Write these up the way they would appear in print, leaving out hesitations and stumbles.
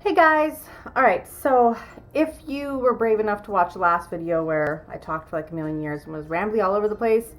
Hey guys! Alright, so if you were brave enough to watch the last video where I talked for like a million years and was rambly all over the place,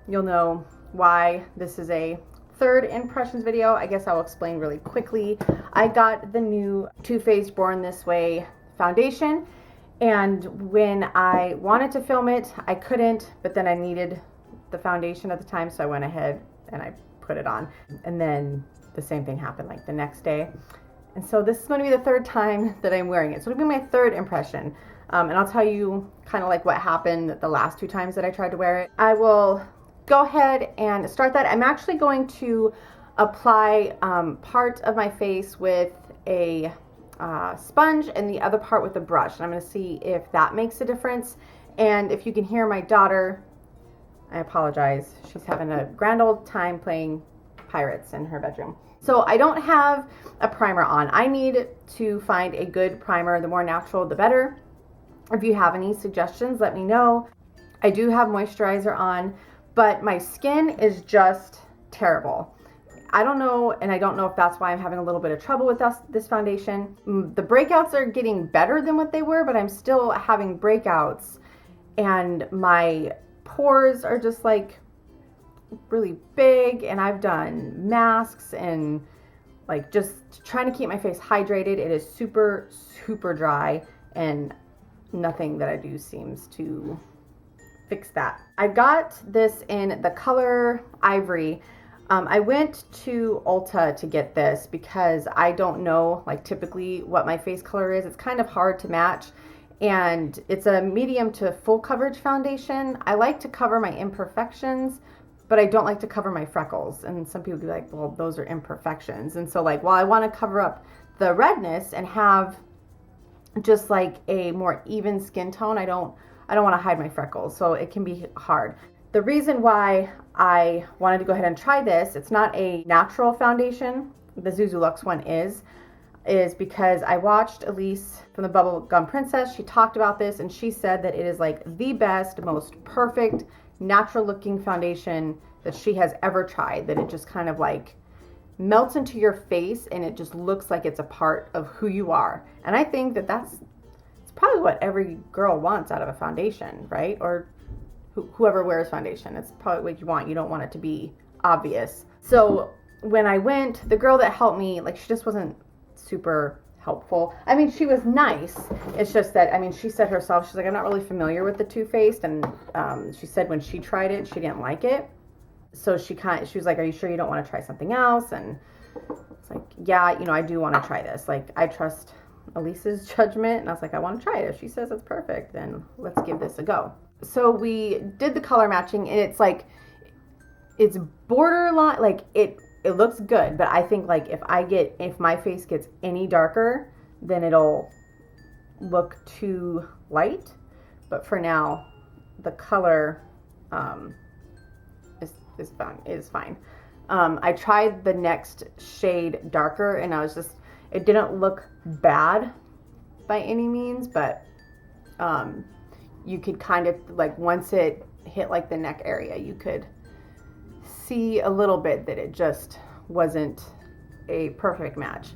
you'll know why this is a third impressions video. I guess I'll explain really quickly. I got the new Too Faced Born This Way foundation, and when I wanted to film it, I couldn't, but then I needed the foundation at the time, so I went ahead and I put it on. And then the same thing happened like the next day. And so this is going to be the third time that I'm wearing it. So it'll be my third impression. And I'll tell you kind of like what happened the last two times that I tried to wear it. I will go ahead and start that. I'm actually going to apply part of my face with a sponge and the other part with a brush. And I'm going to see if that makes a difference. And if you can hear my daughter, I apologize. She's having a grand old time playing pirates in her bedroom. So I don't have a primer on. I need to find a good primer. The more natural, the better. If you have any suggestions, let me know. I do have moisturizer on, but my skin is just terrible. I don't know, and I don't know if that's why I'm having a little bit of trouble with this foundation. The breakouts are getting better than what they were, but I'm still having breakouts, and my pores are just like really big, and I've done masks and like just trying to keep my face hydrated. It is super dry, and nothing that I do seems to fix that. I got this in the color Ivory. I went to Ulta to get this because I don't know like typically what my face color is. It's kind of hard to match, and it's a medium to full coverage foundation. I like to cover my imperfections, but I don't like to cover my freckles. And some people be like, well, those are imperfections. And so like, while I want to cover up the redness and have just like a more even skin tone, I don't want to hide my freckles. So it can be hard. The reason why I wanted to go ahead and try this, it's not a natural foundation. The Zuzulux one is because I watched Elise from the Bubblegum Princess. She talked about this and she said that it is like the best, most perfect, natural looking foundation that she has ever tried, that it just kind of like melts into your face and it just looks like it's a part of who you are. And I think that it's probably what every girl wants out of a foundation, right? Or whoever wears foundation, it's probably what you want. You don't want it to be obvious. So when I went, the girl that helped me, like, she just wasn't super helpful. I mean, she was nice. It's just that, I mean, she said herself, she's like, I'm not really familiar with the Too Faced, and she said when she tried it, she didn't like it. So she was like, are you sure you don't want to try something else? And it's like, yeah, I do want to try this. Like, I trust Elise's judgment, and I was like, I want to try it. If she says it's perfect, then let's give this a go. So we did the color matching, and it's like, it's borderline, like it looks good, but I think like if my face gets any darker, then it'll look too light. But for now, the color is fine. I tried the next shade darker, and it didn't look bad by any means, but you could kind of like, once it hit like the neck area, you could see a little bit that it just wasn't a perfect match.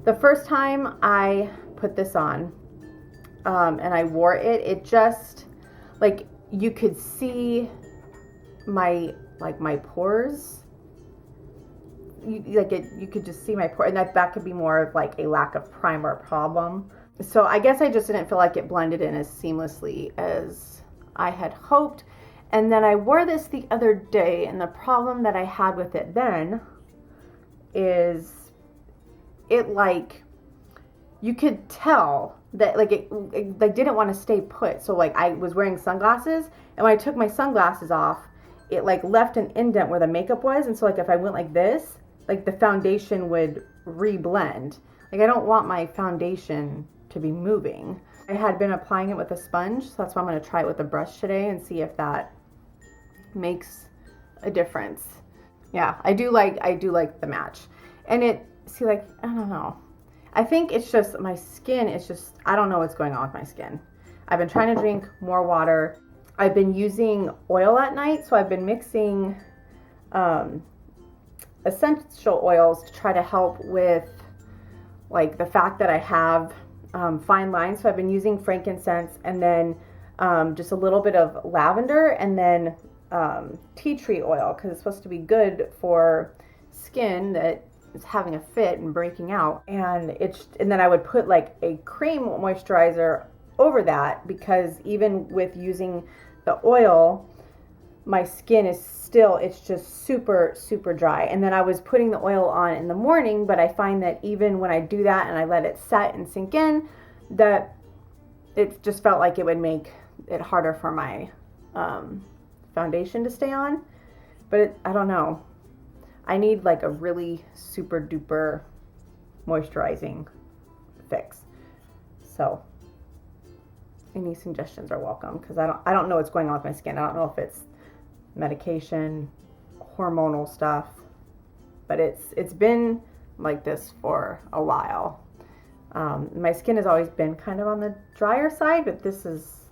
The first time I put this on and I wore it, it just like, you could see my pores. You could just see my pores, and that could be more of like a lack of primer problem. So I guess I just didn't feel like it blended in as seamlessly as I had hoped. And then I wore this the other day, and the problem that I had with it then is it like, you could tell that like it like didn't want to stay put. So like, I was wearing sunglasses, and when I took my sunglasses off, it like left an indent where the makeup was. And so like, if I went like this, like the foundation would reblend. Like, I don't want my foundation to be moving. I had been applying it with a sponge, so that's why I'm going to try it with a brush today and see if that makes a difference. Yeah, I do like the match. And I don't know. I think it's just my skin is just, I don't know what's going on with my skin. I've been trying to drink more water. I've been using oil at night, so I've been mixing essential oils to try to help with like the fact that I have fine lines. So I've been using frankincense and then just a little bit of lavender and then tea tree oil, because it's supposed to be good for skin that is having a fit and breaking out. And then I would put like a cream moisturizer over that, because even with using the oil, my skin is still, it's just super, super dry. And then I was putting the oil on in the morning, but I find that even when I do that and I let it set and sink in, that it just felt like it would make it harder for my foundation to stay on. But I don't know. I need like a really super duper moisturizing fix. So any suggestions are welcome, because I don't know what's going on with my skin. I don't know if it's medication, hormonal stuff, but it's been like this for a while. My skin has always been kind of on the drier side, but this is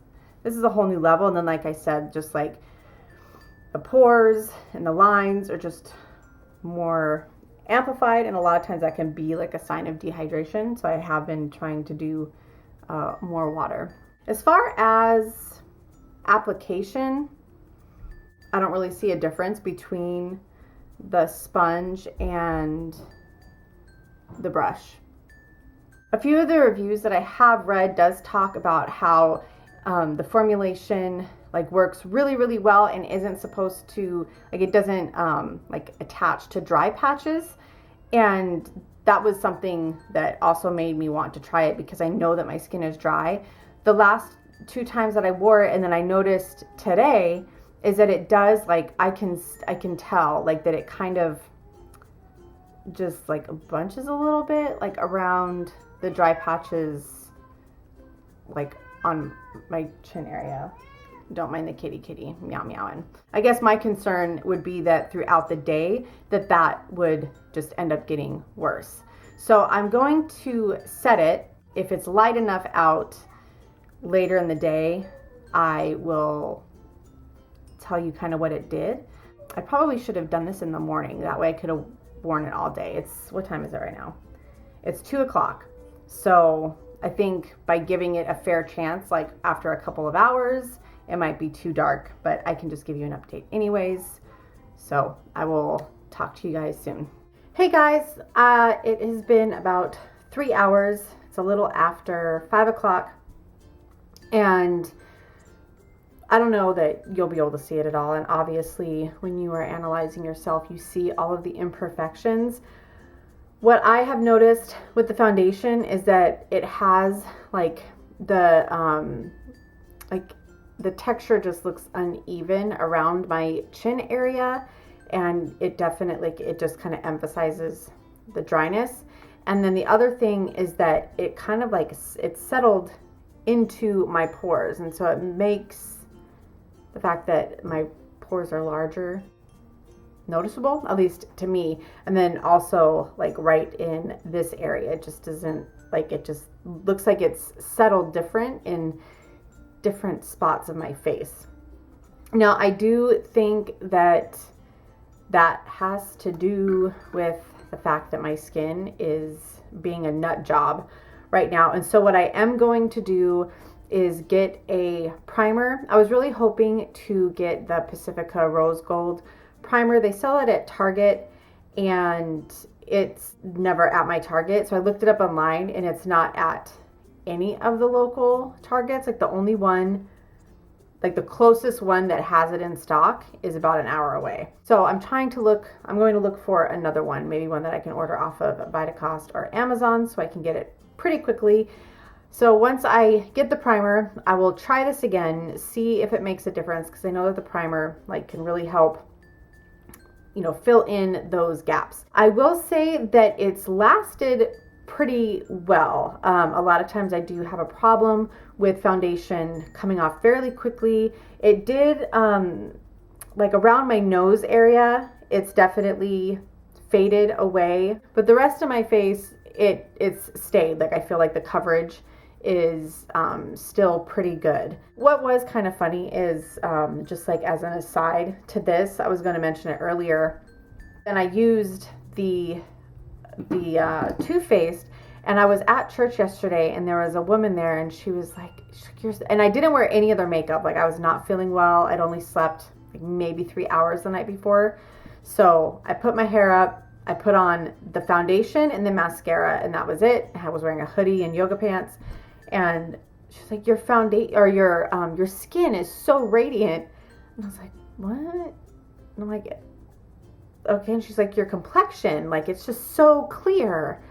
a whole new level. And then, like I said, just like the pores and the lines are just more amplified, and a lot of times that can be like a sign of dehydration. So I have been trying to do more water. As far as application, I don't really see a difference between the sponge and the brush. A few of the reviews that I have read does talk about how the formulation like works really, really well and isn't supposed to, like, it doesn't like attach to dry patches. And that was something that also made me want to try it, because I know that my skin is dry. The last 2 times that I wore it, and then I noticed today, is that it does, like, I can tell like that it kind of just like bunches a little bit like around the dry patches, like on my chin area. Don't mind the kitty meow meowing. I guess my concern would be that throughout the day that would just end up getting worse. So I'm going to set it. If it's light enough out later in the day, I will tell you kind of what it did. I probably should have done this in the morning. That way I could have worn it all day. What time is it right now? It's 2 o'clock. So I think by giving it a fair chance, like after a couple of hours, it might be too dark, but I can just give you an update anyways. So I will talk to you guys soon. Hey guys, it has been about 3 hours. It's a little after 5 o'clock, and I don't know that you'll be able to see it at all. And obviously when you are analyzing yourself, you see all of the imperfections. What I have noticed with the foundation is that it has like the texture just looks uneven around my chin area, and it definitely, it just kind of emphasizes the dryness. And then the other thing is that it kind of like, it's settled into my pores, and so it makes the fact that my pores are larger noticeable, at least to me. And then also like right in this area, it just doesn't, like, it just looks like it's settled different in different spots of my face. Now I do think that has to do with the fact that my skin is being a nut job right now. And so what I am going to do is get a primer. I was really hoping to get the Pacifica Rose Gold primer. They sell it at Target, and it's never at my Target. So I looked it up online, and it's not at any of the local Targets. Like the only one, like the closest one that has it in stock is about an hour away. So I'm going to look for another one, maybe one that I can order off of Vitacost or Amazon, so I can get it pretty quickly. So once I get the primer, I will try this again, see if it makes a difference, because I know that the primer like can really help, you know, fill in those gaps. I will say that it's lasted pretty well. A lot of times I do have a problem with foundation coming off fairly quickly. It did, like around my nose area, it's definitely faded away, but the rest of my face, it's stayed. Like I feel like the coverage is still pretty good. What was kind of funny is just like as an aside to this, I was going to mention it earlier, and I used the Too Faced, And I was at church yesterday, and there was a woman there, and she was like, and I didn't wear any other makeup. Like, I was not feeling well. I'd only slept like maybe 3 hours the night before. So I put my hair up, I put on the foundation and the mascara, and that was it. I was wearing a hoodie and yoga pants, and she's like, your foundation or your skin is so radiant. And I was like, what? And I'm like, okay. And she's like, your complexion, like, it's just so clear.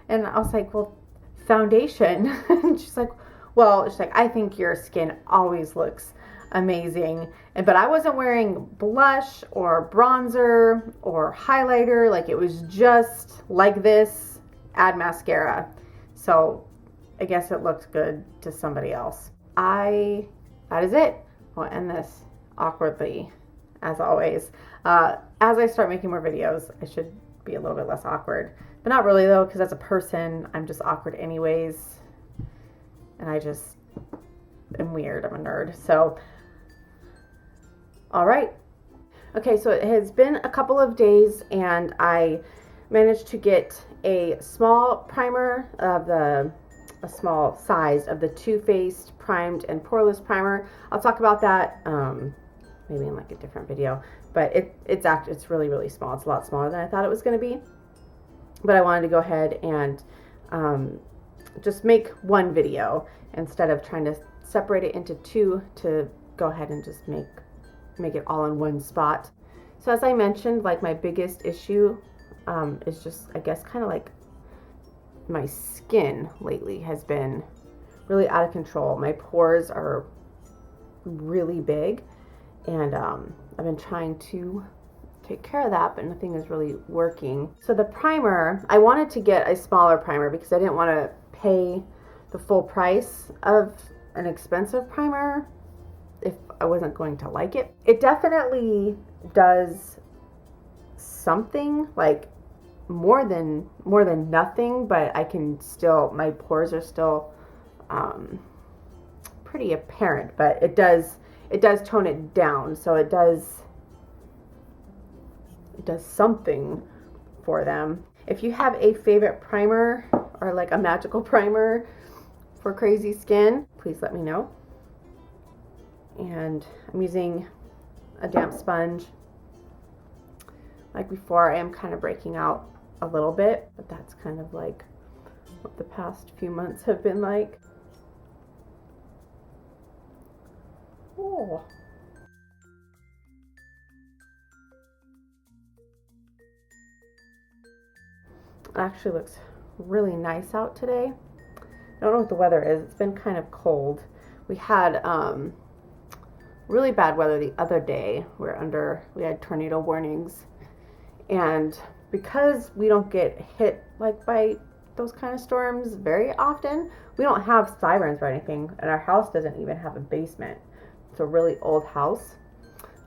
And I was like, well, foundation. And she's like, I think your skin always looks amazing. But I wasn't wearing blush or bronzer or highlighter. Like, it was just like this, add mascara. So I guess it looked good to somebody else. That is it. I'll end this awkwardly, as always. As I start making more videos, I should be a little bit less awkward. But not really, though, because as a person, I'm just awkward anyways. And I just am weird. I'm a nerd. So, all right. Okay, so it has been a couple of days, and I managed to get a small primer of a small size of the Too Faced Primed and Poreless Primer. I'll talk about that maybe in like a different video. But it's really, really small. It's a lot smaller than I thought it was going to be. But I wanted to go ahead and just make one video instead of trying to separate it into two, to go ahead and just make it all in one spot. So as I mentioned, like, my biggest issue is just, I guess, kind of like my skin lately has been really out of control. My pores are really big, and I've been trying to take care of that, but nothing is really working. So the primer, I wanted to get a smaller primer because I didn't want to pay the full price of an expensive primer if I wasn't going to like it. It definitely does something, like more than nothing, but I can still, my pores are still pretty apparent, but it does tone it down. So it does something for them. If you have a favorite primer or like a magical primer for crazy skin, please let me know. And I'm using a damp sponge. Like before, I am kind of breaking out a little bit, but that's kind of like what the past few months have been like. Oh. It actually looks really nice out today. I don't know what the weather is. It's been kind of cold. We had really bad weather the other day. We had tornado warnings, and because we don't get hit like by those kind of storms very often, we don't have sirens or anything, and our house doesn't even have a basement. It's a really old house.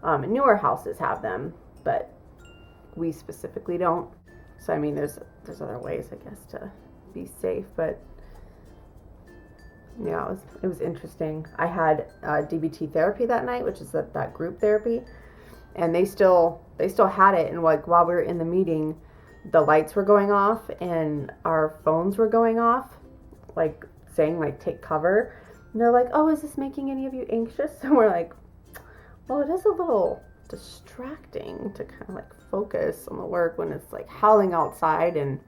Newer houses have them, but we specifically don't. So I mean, there's other ways, I guess, to be safe, but yeah, it was interesting. I had DBT therapy that night, which is that group therapy, and they still had it. And like while we were in the meeting, the lights were going off and our phones were going off, like saying like take cover. And they're like, "Oh, is this making any of you anxious?" And we're like, "Well, it is a little distracting to kind of like focus on the work when it's like howling outside and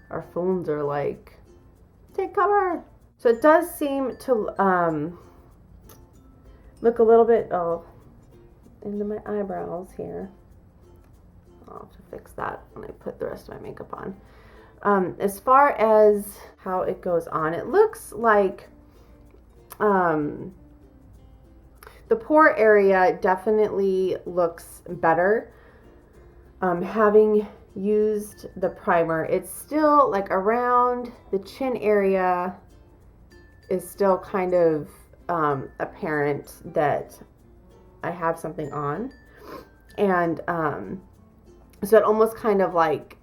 our phones are like, take cover." So it does seem to look a little bit into my eyebrows here. I'll have to fix that when I put the rest of my makeup on. As far as how it goes on, it looks like the pore area definitely looks better. Having used the primer, it's still like around the chin area is still kind of apparent that I have something on. And so it almost kind of like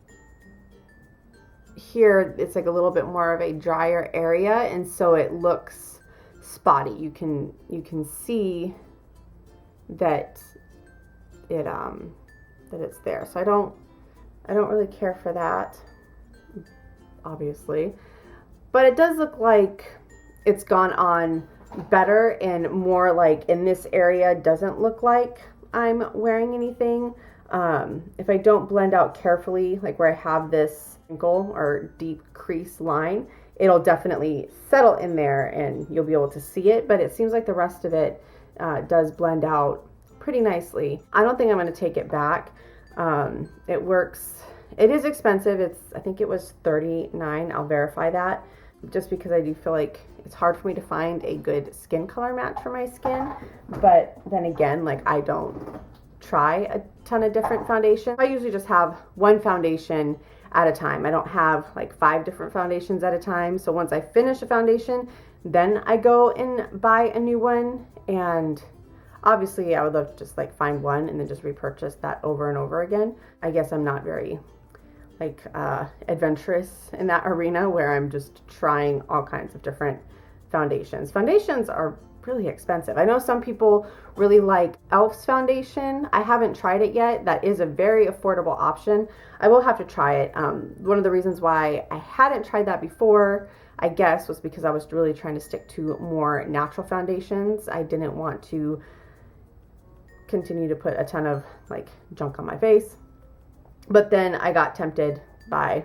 here, it's like a little bit more of a drier area, and so it looks spotty. You can see that it's there. So I don't really care for that, obviously. but it does look like it's gone on better, and more like in this area doesn't look like I'm wearing anything. If I don't blend out carefully, like where I have this wrinkle or deep crease line, it'll definitely settle in there and you'll be able to see it, but it seems like the rest of it does blend out pretty nicely. I don't think I'm going to take it back. It works. It is expensive. I think it was $39. I'll verify that, just because I do feel like it's hard for me to find a good skin color match for my skin. But then again, like, I don't try a ton of different foundations. I usually just have one foundation at a time. I don't have like 5 different foundations at a time. So once I finish a foundation, then I go and buy a new one. And obviously I would love to just like find one and then just repurchase that over and over again. I guess I'm not very like adventurous in that arena where I'm just trying all kinds of different foundations. Foundations are really expensive. I know some people really like e.l.f.'s foundation. I haven't tried it yet. That is a very affordable option. I will have to try it. One of the reasons why I hadn't tried that before, I guess, was because I was really trying to stick to more natural foundations. I didn't want to continue to put a ton of like junk on my face. But then I got tempted by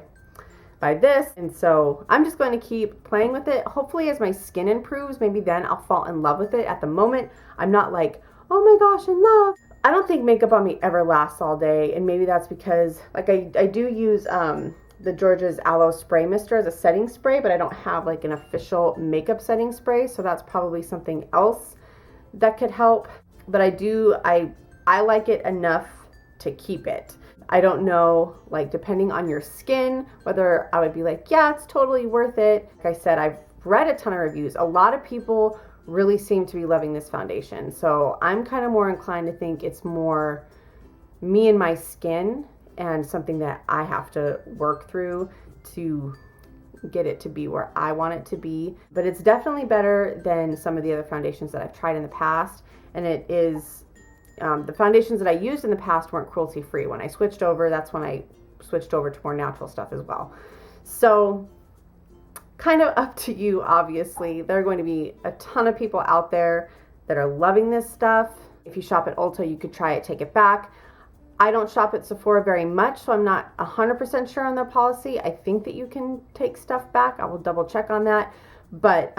this, and so I'm just going to keep playing with it. Hopefully as my skin improves, maybe then I'll fall in love with it. At the moment, I'm not like, oh my gosh, in love. I don't think makeup on me ever lasts all day, and maybe that's because like I do use the George's Aloe Spray Mister as a setting spray, but I don't have like an official makeup setting spray, so that's probably something else that could help. But I like it enough to keep it. I don't know, like, depending on your skin, whether I would be like, yeah, it's totally worth it. Like I said, I've read a ton of reviews. A lot of people really seem to be loving this foundation. So I'm kind of more inclined to think it's more me and my skin and something that I have to work through to get it to be where I want it to be. But it's definitely better than some of the other foundations that I've tried in the past. And it is... the foundations that I used in the past weren't cruelty free. When I switched over, that's when I switched over to more natural stuff as well. So kind of up to you, obviously. There are going to be a ton of people out there that are loving this stuff. If you shop at Ulta, you could try it, take it back. I don't shop at Sephora very much, so I'm not 100% sure on their policy. I think that you can take stuff back. I will double check on that. But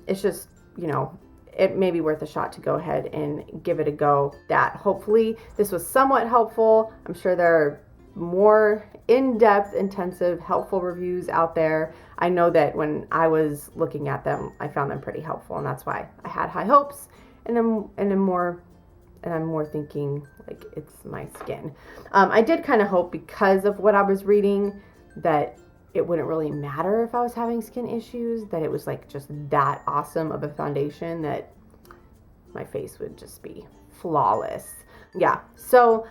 it's just, you know, it may be worth a shot to go ahead and give it a go. That hopefully this was somewhat helpful. I'm sure there are more in-depth, intensive, helpful reviews out there. I know that when I was looking at them, I found them pretty helpful, and that's why I had high hopes. And I'm more thinking like it's my skin. I did kind of hope, because of what I was reading, that it wouldn't really matter if I was having skin issues, that it was like just that awesome of a foundation that my face would just be flawless. Yeah, so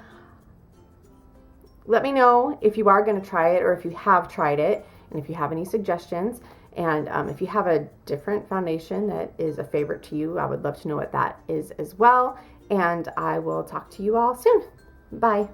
let me know if you are going to try it or if you have tried it, and if you have any suggestions. And if you have a different foundation that is a favorite to you, I would love to know what that is as well. And I will talk to you all soon. Bye.